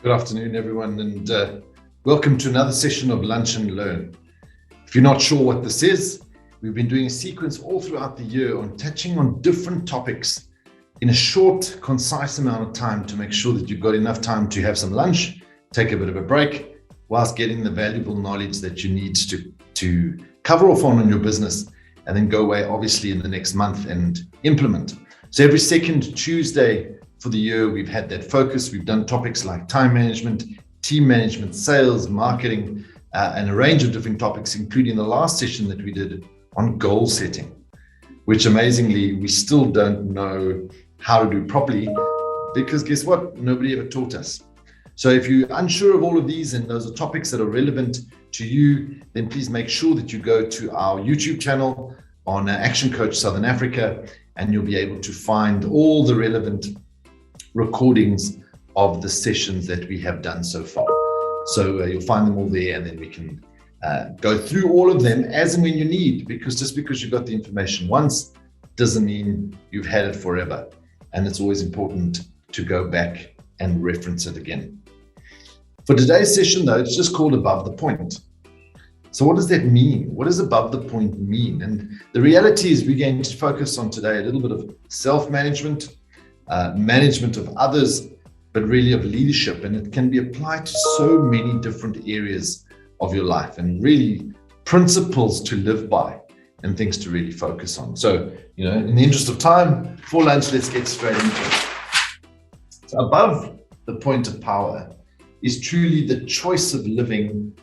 Good afternoon, everyone, and welcome to another session of Lunch and Learn. If you're not sure what this is, we've been doing a sequence all throughout the year on touching on different topics in a short, concise amount of time to make sure that you've got enough time to have some lunch, take a bit of a break, whilst getting the valuable knowledge that you need to cover off on your business, and then go away, obviously, in the next month and implement. So every second Tuesday for the year, we've had that focus. We've done topics like time management, team management, sales, marketing, and a range of different topics, including the last session that we did on goal setting, which amazingly, we still don't know how to do properly, because guess what? Nobody ever taught us. So if you're unsure of all of these and those are topics that are relevant to you, then please make sure that you go to our YouTube channel on ActionCOACH Southern Africa, and you'll be able to find all the relevant recordings of the sessions that we have done so far. So you'll find them all there, and then we can go through all of them as and when you need, because just because you got the information once doesn't mean you've had it forever. And it's always important to go back and reference it again. For today's session, though, it's just called Above the Point. So what does that mean? What does above the point mean? And the reality is we're going to focus on today a little bit of self-management, management of others, but really of leadership. And it can be applied to so many different areas of your life, and really principles to live by and things to really focus on. So, in the interest of time, for lunch, let's get straight into it. So above the point of power is truly the choice of living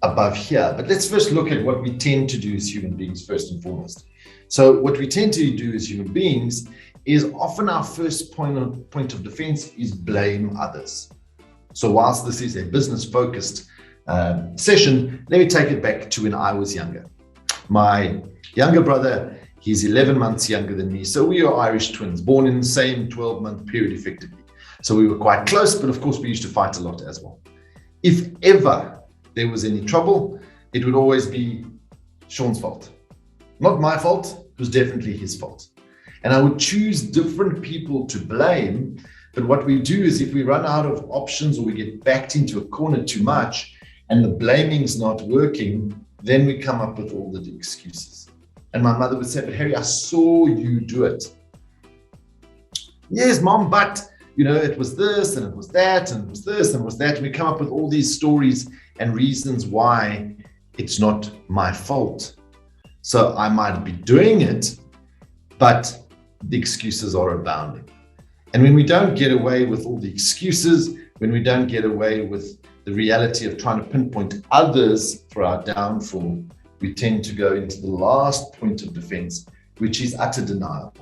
above here. But let's first look at what we tend to do as human beings first and foremost. So what we tend to do as human beings is often our first point of defense is blame others. So whilst this is a business-focused session, let me take it back to when I was younger. My younger brother, he's 11 months younger than me. So we are Irish twins, born in the same 12-month period effectively. So we were quite close, but of course we used to fight a lot as well. If ever there was any trouble, it would always be Sean's fault. Not my fault, it was definitely his fault. And I would choose different people to blame. But what we do is if we run out of options or we get backed into a corner too much and the blaming's not working, then we come up with all the excuses. And my mother would say, "But Harry, I saw you do it." "Yes, Mom, but it was this and it was that and it was this and it was that." And we come up with all these stories and reasons why it's not my fault. So I might be doing it, but the excuses are abounding. And when we don't get away with all the excuses, when we don't get away with the reality of trying to pinpoint others for our downfall, we tend to go into the last point of defense, which is utter denial.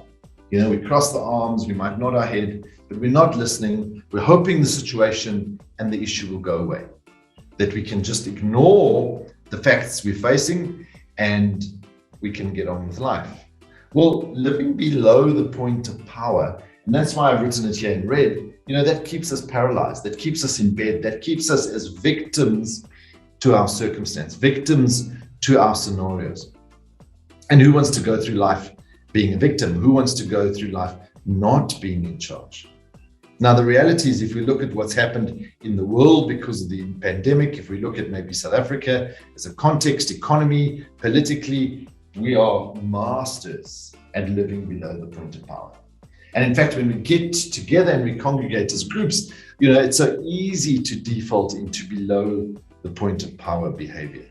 We cross the arms, we might nod our head, but we're not listening. We're hoping the situation and the issue will go away, that we can just ignore the facts we're facing and we can get on with life. Well, living below the point of power, and that's why I've written it here in red, that keeps us paralyzed, that keeps us in bed, that keeps us as victims to our circumstance, victims to our scenarios. And who wants to go through life being a victim? Who wants to go through life not being in charge? Now, the reality is, if we look at what's happened in the world because of the pandemic, if we look at maybe South Africa as a context, economy, politically, we are masters at living below the point of power. And in fact, when we get together and we congregate as groups, it's so easy to default into below the point of power behavior.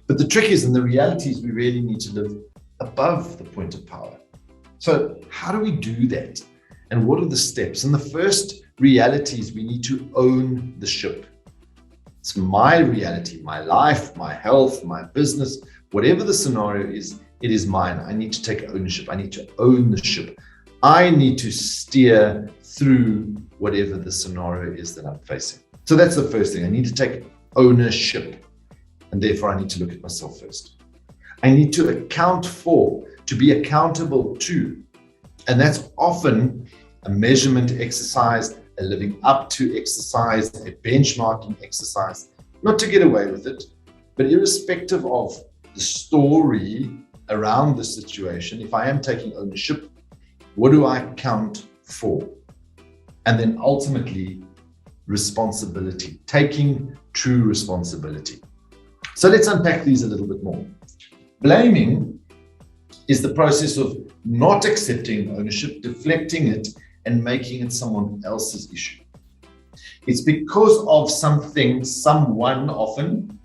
But the trick is, and the reality is, we really need to live above the point of power. So how do we do that? And what are the steps? And the first reality is we need to own the ship. It's my reality, my life, my health, my business, whatever the scenario is, it is mine. I need to take ownership. I need to own the ship. I need to steer through whatever the scenario is that I'm facing. So that's the first thing. I need to take ownership. And therefore, I need to look at myself first. I need to account for, to be accountable to. And that's often a measurement exercise, a living up to exercise, a benchmarking exercise, not to get away with it, but irrespective of the story around the situation, if I am taking ownership, what do I account for? And then ultimately, responsibility, taking true responsibility. So let's unpack these a little bit more. Blaming is the process of not accepting ownership, deflecting it, and making it someone else's issue. It's because of something, someone often,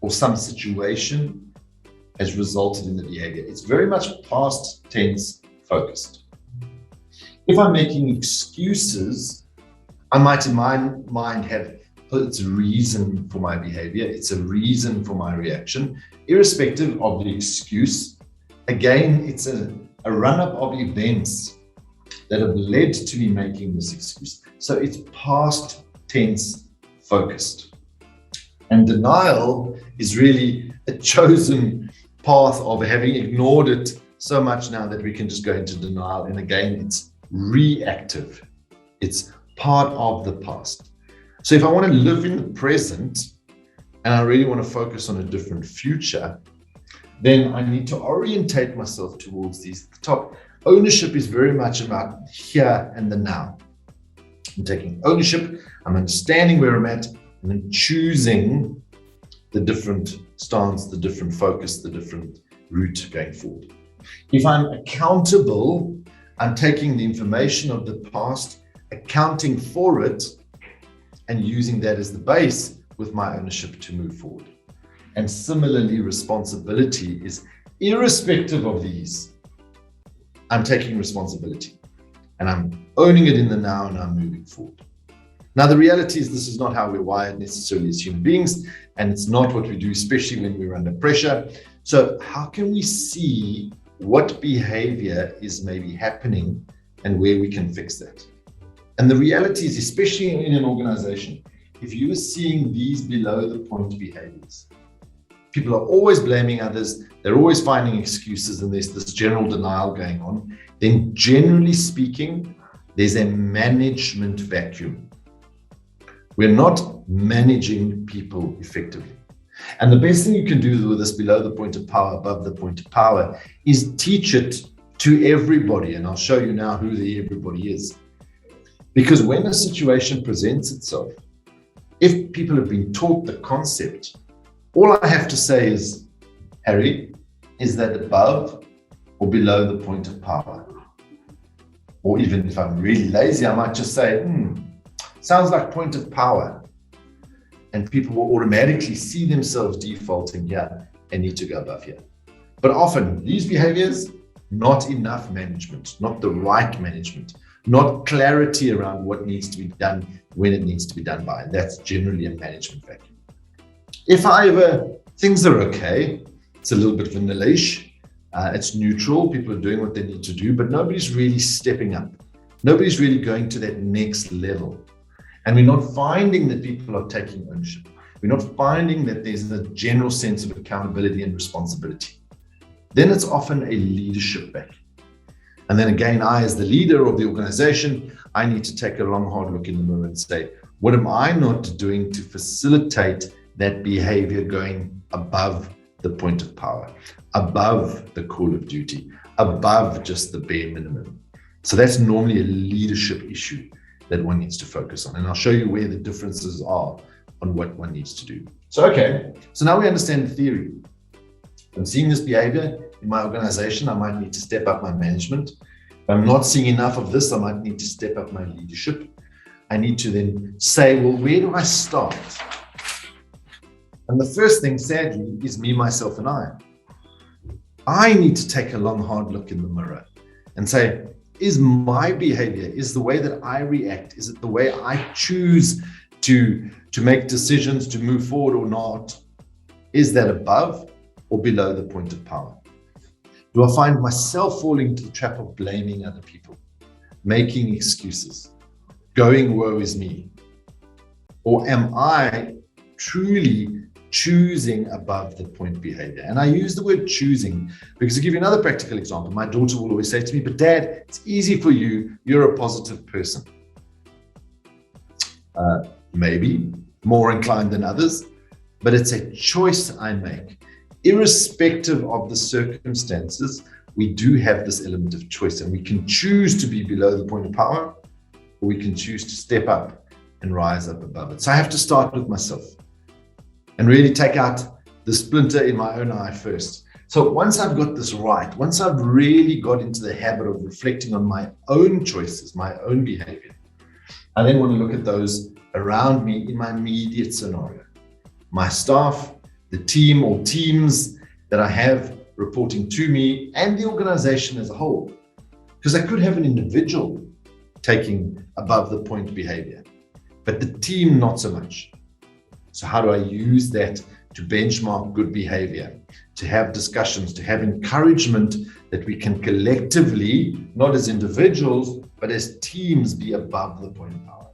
or some situation has resulted in the behavior. It's very much past tense focused. If I'm making excuses, I might in my mind have, it's a reason for my behavior, it's a reason for my reaction, irrespective of the excuse. Again, it's a run-up of events that have led to me making this excuse. So it's past tense focused. And denial is really a chosen path of having ignored it so much now that we can just go into denial. And again, it's reactive. It's part of the past. So if I want to live in the present and I really want to focus on a different future, then I need to orientate myself towards these. The top ownership is very much about here and the now. I'm taking ownership, I'm understanding where I'm at, and then choosing the different stance, the different focus, the different route going forward. If I'm accountable, I'm taking the information of the past, accounting for it, and using that as the base with my ownership to move forward. And similarly, responsibility is irrespective of these. I'm taking responsibility and I'm owning it in the now and I'm moving forward. Now, the reality is this is not how we're wired necessarily as human beings, and it's not what we do, especially when we're under pressure. So how can we see what behavior is maybe happening and where we can fix that? And the reality is, especially in an organization, if you are seeing these below the point behaviors, people are always blaming others, they're always finding excuses, and there's this general denial going on, then generally speaking, there's a management vacuum. We're not managing people effectively. And the best thing you can do with this below the point of power, above the point of power, is teach it to everybody. And I'll show you now who the everybody is. Because when a situation presents itself, if people have been taught the concept, all I have to say is, Harry, is that above or below the point of power? Or even if I'm really lazy, I might just say, sounds like point of power. And people will automatically see themselves defaulting here and need to go above here. But often these behaviors, not enough management, not the right management, not clarity around what needs to be done, when it needs to be done by. That's generally a management vacuum. If however, things are okay, it's a little bit vanilla-ish, it's neutral, people are doing what they need to do, but nobody's really stepping up. Nobody's really going to that next level. And we're not finding that people are taking ownership. We're not finding that there's a general sense of accountability and responsibility. Then it's often a leadership vacuum. And then again, I, as the leader of the organization, I need to take a long, hard look in the mirror and say, what am I not doing to facilitate that behavior going above the point of power, above the call of duty, above just the bare minimum? So that's normally a leadership issue that one needs to focus on. And I'll show you where the differences are on what one needs to do. So now we understand the theory. I'm seeing this behavior in my organization, I might need to step up my management. If I'm not seeing enough of this, I might need to step up my leadership. I need to then say, well, where do I start? And the first thing, sadly, is me, myself, and I. I need to take a long, hard look in the mirror and say, is my behavior, is the way that I react, is it the way I choose to make decisions, to move forward or not? Is that above or below the point of power? Do I find myself falling into the trap of blaming other people, making excuses, going, woe is me? Or am I truly choosing above the point behavior? And I use the word choosing because, to give you another practical example, my daughter will always say to me, but Dad, it's easy for you. You're a positive person. Maybe more inclined than others, but it's a choice I make. Irrespective of the circumstances, we do have this element of choice, and we can choose to be below the point of power, or we can choose to step up and rise up above it. So I have to start with myself and really take out the splinter in my own eye first. So once I've got this right, once I've really got into the habit of reflecting on my own choices, my own behavior, I then want to look at those around me in my immediate scenario. My staff, the team or teams that I have reporting to me, and the organization as a whole. Because I could have an individual taking above the point behavior, but the team not so much. So how do I use that to benchmark good behavior, to have discussions, to have encouragement that we can collectively, not as individuals, but as teams, be above the point power?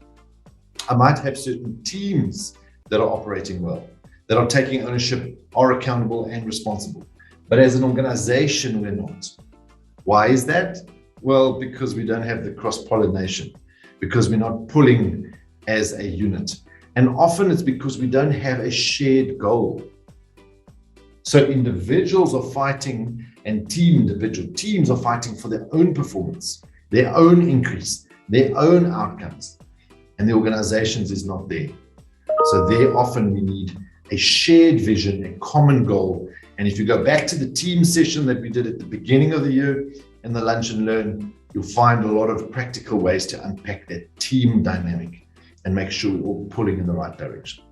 I might have certain teams that are operating well, that are taking ownership, are accountable and responsible. But as an organization, we're not. Why is that? Well, because we don't have the cross-pollination, because we're not pulling as a unit. And often it's because we don't have a shared goal. So individuals are fighting, and individual teams are fighting for their own performance, their own increase, their own outcomes. And the organizations is not there. So there often we need a shared vision, a common goal. And if you go back to the team session that we did at the beginning of the year in the Lunch and Learn, you'll find a lot of practical ways to unpack that team dynamic and make sure we're all pulling in the right direction.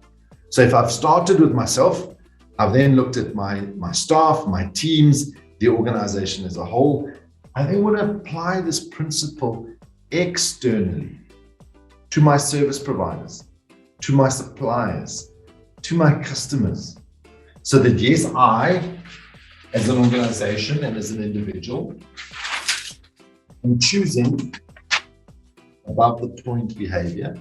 So if I've started with myself, I've then looked at my staff, my teams, the organization as a whole. I then want to apply this principle externally to my service providers, to my suppliers, to my customers. So that yes, I, as an organization and as an individual, am choosing above the point behavior.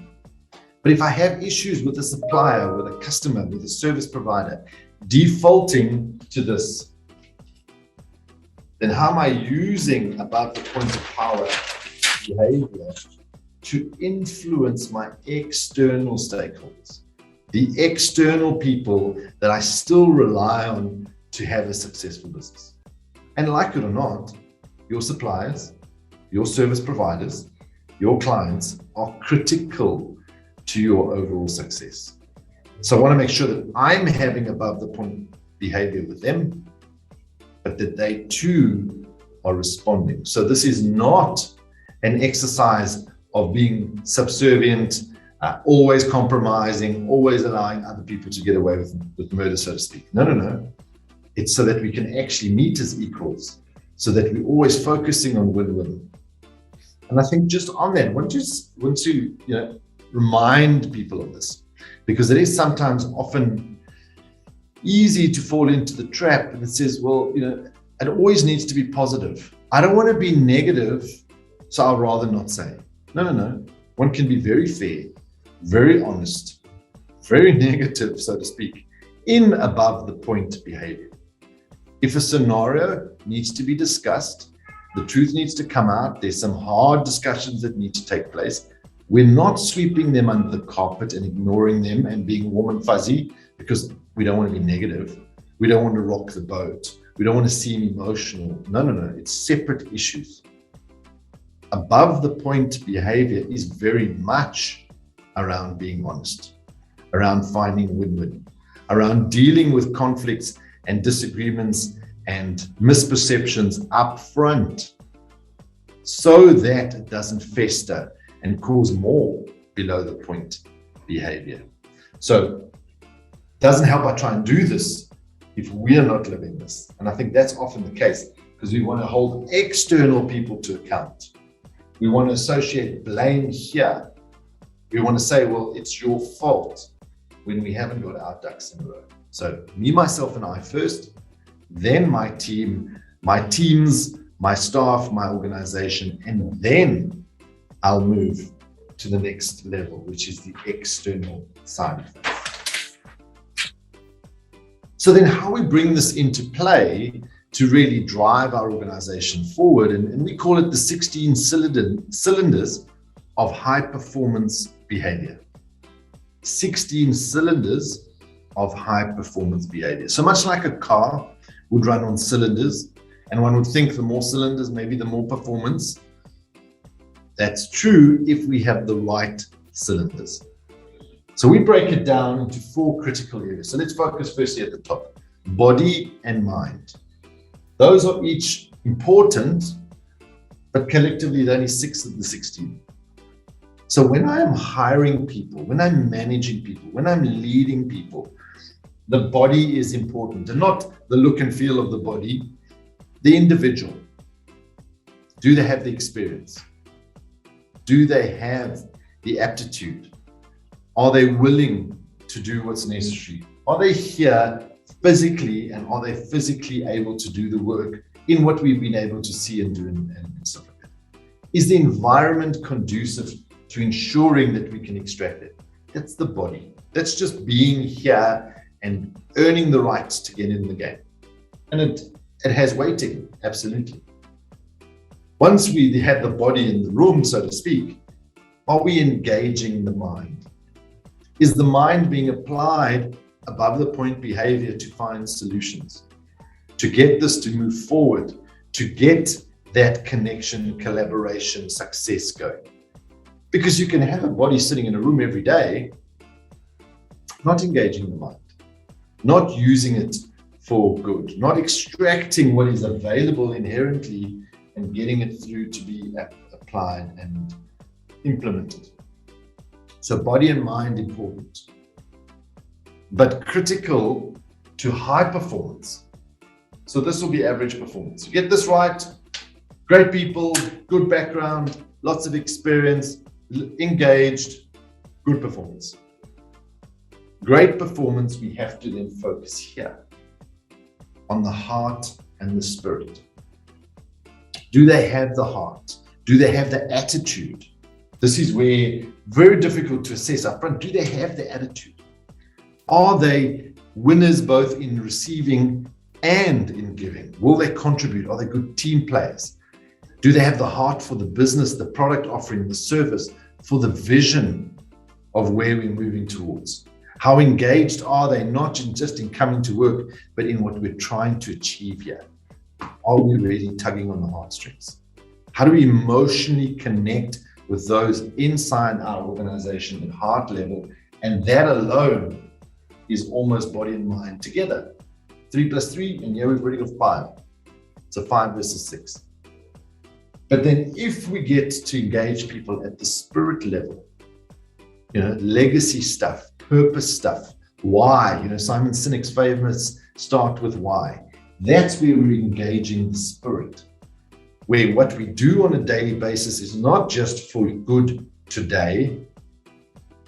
But if I have issues with a supplier, with a customer, with a service provider, defaulting to this, then how am I using above the point of power behavior to influence my external stakeholders, the external people that I still rely on to have a successful business? And like it or not, your suppliers, your service providers, your clients are critical to your overall success. So I want to make sure that I'm having above the point behavior with them, but that they too are responding. So this is not an exercise of being subservient, always compromising, always allowing other people to get away with murder, so to speak. No. It's so that we can actually meet as equals, so that we're always focusing on win-win. And I think just on that, I want to remind people of this, because it is sometimes often easy to fall into the trap, and it says, well, it always needs to be positive. I don't want to be negative, so I'll rather not say. No. One can be very fair, very honest, very negative, so to speak, in above the point behavior. If a scenario needs to be discussed, the truth needs to come out, there's some hard discussions that need to take place. We're not sweeping them under the carpet and ignoring them and being warm and fuzzy because we don't want to be negative. We don't want to rock the boat. We don't want to seem emotional. No. It's separate issues. Above the point behavior is very much around being honest, around finding win-win, around dealing with conflicts and disagreements and misperceptions up front, so that it doesn't fester and cause more below the point behavior. So it doesn't help I try and do this if we're not living this. And I think that's often the case, because we want to hold external people to account. We want to associate blame here. We want to say, well, it's your fault, when we haven't got our ducks in a row. So me, myself, and I first, then my team, my teams, my staff, my organization, and then I'll move to the next level, which is the external side of things. So then how we bring this into play to really drive our organization forward, and we call it the 16 cylinders of high performance behavior. 16 cylinders of high performance behavior. So much like a car would run on cylinders, and one would think the more cylinders, maybe the more performance. That's true if we have the right cylinders. So we break it down into 4 critical areas. So let's focus firstly at the top, body and mind. Those are each important, but collectively they're only 6 of the 16. So when I am hiring people, when I'm managing people, when I'm leading people, the body is important, and not the look and feel of the body, the individual. Do they have the experience? Do they have the aptitude? Are they willing to do what's necessary? Are they here physically, and are they physically able to do the work in what we've been able to see and do and stuff like that? Is the environment conducive to ensuring that we can extract it? That's the body. That's just being here and earning the rights to get in the game. And it has weighting, absolutely. Once we have the body in the room, so to speak, are we engaging the mind? Is the mind being applied above the point behavior to find solutions, to get this to move forward, to get that connection, collaboration, success going? Because you can have a body sitting in a room every day, not engaging the mind, not using it for good, not extracting what is available inherently and getting it through to be applied and implemented. So body and mind important, but critical to high performance. So this will be average performance. You get this right, great people, good background, lots of experience, engaged, good performance. Great performance, we have to then focus here on the heart and the spirit. Do they have the heart? Do they have the attitude? This is where very difficult to assess up front. Do they have the attitude? Are they winners both in receiving and in giving? Will they contribute? Are they good team players? Do they have the heart for the business, the product offering, the service, for the vision of where we're moving towards? How engaged are they, not just in coming to work, but in what we're trying to achieve here? Are we really tugging on the heartstrings? How do we emotionally connect with those inside our organization at heart level? And that alone is almost body and mind together. 3 plus 3, and here we've already got 5. So 5 versus 6. But then if we get to engage people at the spirit level, legacy stuff, purpose stuff, why, Simon Sinek's famous start with why. That's where we're engaging the spirit, where what we do on a daily basis is not just for good today,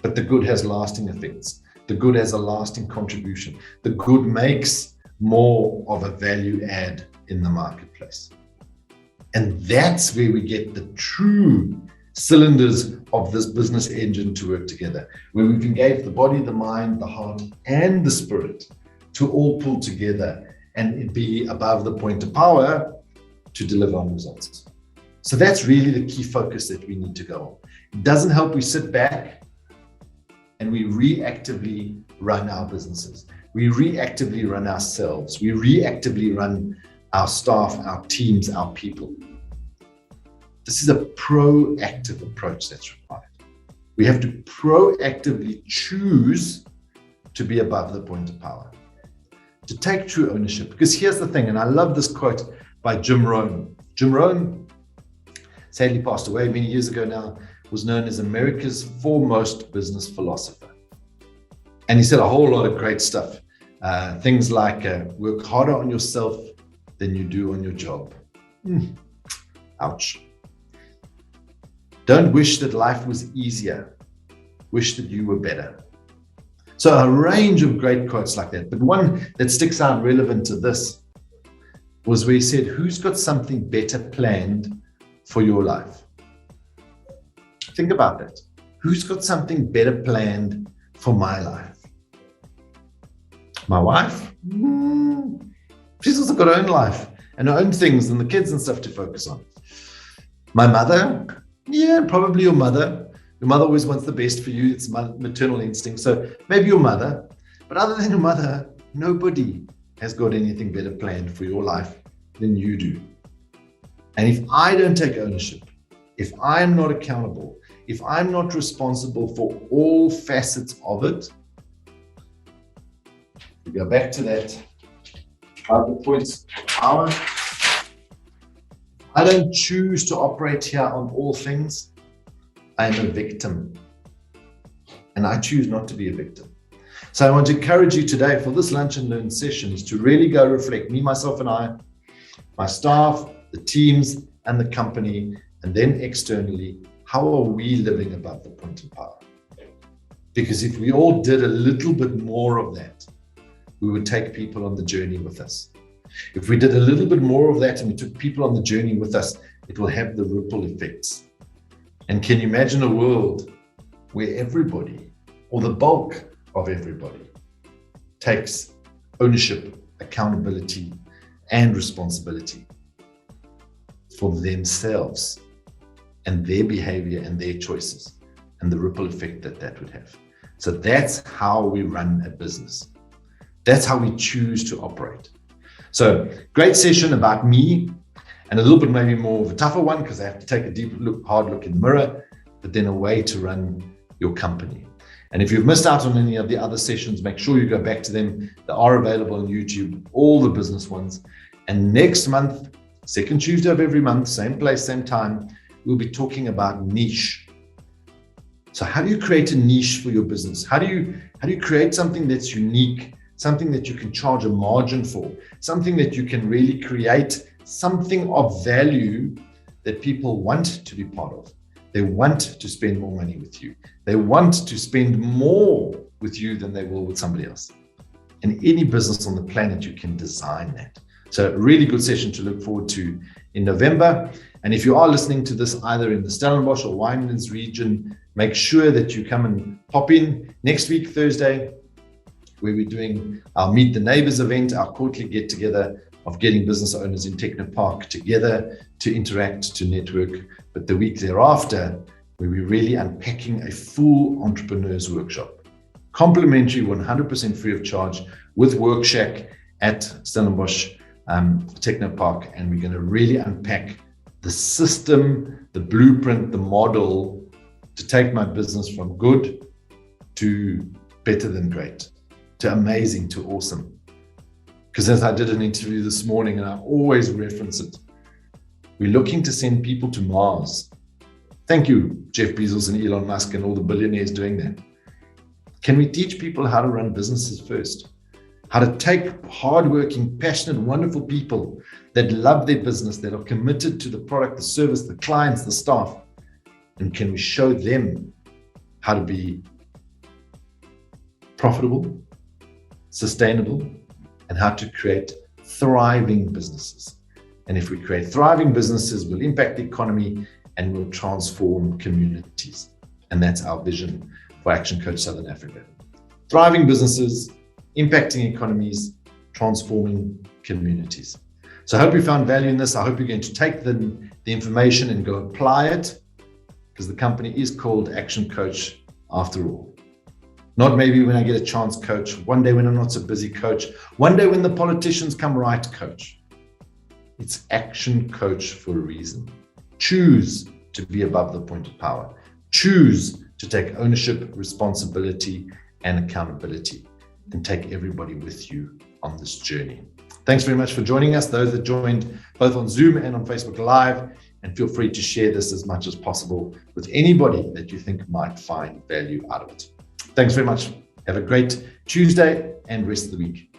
but the good has lasting effects. The good has a lasting contribution. The good makes more of a value add in the marketplace. And that's where we get the true cylinders of this business engine to work together, where we've engaged the body, the mind, the heart, and the spirit to all pull together and be above the point of power to deliver on results. So that's really the key focus that we need to go on. It doesn't help we sit back and we reactively run our businesses. We reactively run ourselves. We reactively run our staff, our teams, our people. This is a proactive approach that's required. We have to proactively choose to be above the point of power, to take true ownership. Because here's the thing, and I love this quote by Jim Rohn. Jim Rohn sadly passed away many years ago now, was known as America's foremost business philosopher. And he said a whole lot of great stuff. Things like work harder on yourself than you do on your job. Ouch. Don't wish that life was easier. Wish that you were better. So a range of great quotes like that. But one that sticks out relevant to this was where he said, who's got something better planned for your life? Think about that. Who's got something better planned for my life? My wife? She's also got her own life and her own things and the kids and stuff to focus on. My mother? Yeah, probably your mother. Your mother always wants the best for you. It's maternal instinct. So maybe your mother. But other than your mother, nobody has got anything better planned for your life than you do. And if I don't take ownership, if I'm not accountable, if I'm not responsible for all facets of it, we go back to that 5 points of power. I don't choose to operate here on all things. I'm a victim. And I choose not to be a victim. So I want to encourage you today for this lunch and learn session is to really go reflect, me, myself, and I, my staff, the teams, and the company, and then externally, how are we living above the point of power? Because if we all did a little bit more of that, we would take people on the journey with us. If we did a little bit more of that and we took people on the journey with us, it will have the ripple effects. And can you imagine a world where everybody, or the bulk of everybody, takes ownership, accountability, and responsibility for themselves and their behavior and their choices and the ripple effect that that would have. So that's how we run a business. That's how we choose to operate. So great session about me, and a little bit maybe more of a tougher one because I have to take a deep look, hard look in the mirror, but then a way to run your company. And if you've missed out on any of the other sessions, make sure you go back to them. They are available on YouTube, all the business ones. And next month, second Tuesday of every month, same place, same time, we'll be talking about niche. So how do you create a niche for your business? How do you create something that's unique, something that you can charge a margin for, something that you can really create something of value that people want to be part of? They want to spend more money with you. They want to spend more with you than they will with somebody else. In any business on the planet, you can design that. So a really good session to look forward to in November. And if you are listening to this either in the Stellenbosch or Winelands region, make sure that you come and pop in next week, Thursday, where we're doing our Meet the Neighbors event, our quarterly get together of getting business owners in Techno Park together to interact, to network. But the week thereafter, where we're really unpacking a full entrepreneurs workshop, complimentary, 100% free of charge, with Workshack at Stellenbosch Techno Park. And we're going to really unpack the system, the blueprint, the model to take my business from good to better than great, to amazing, to awesome. Because as I did an interview this morning, and I always reference it, we're looking to send people to Mars. Thank you, Jeff Bezos and Elon Musk and all the billionaires doing that. Can we teach people how to run businesses first? How to take hardworking, passionate, wonderful people that love their business, that are committed to the product, the service, the clients, the staff, and can we show them how to be profitable, sustainable, and how to create thriving businesses? And if we create thriving businesses, we'll impact the economy and we'll transform communities. And that's our vision for Action Coach Southern Africa. Thriving businesses, impacting economies, transforming communities. So I hope you found value in this. I hope you're going to take the information and go apply it, because the company is called Action Coach after all. Not maybe when I get a chance, coach. One day when I'm not so busy, coach. One day when the politicians come right, coach. It's Action Coach for a reason. Choose to be above the point of power. Choose to take ownership, responsibility, and accountability, and take everybody with you on this journey. Thanks very much for joining us, those that joined both on Zoom and on Facebook Live, and feel free to share this as much as possible with anybody that you think might find value out of it. Thanks very much. Have a great Tuesday and rest of the week.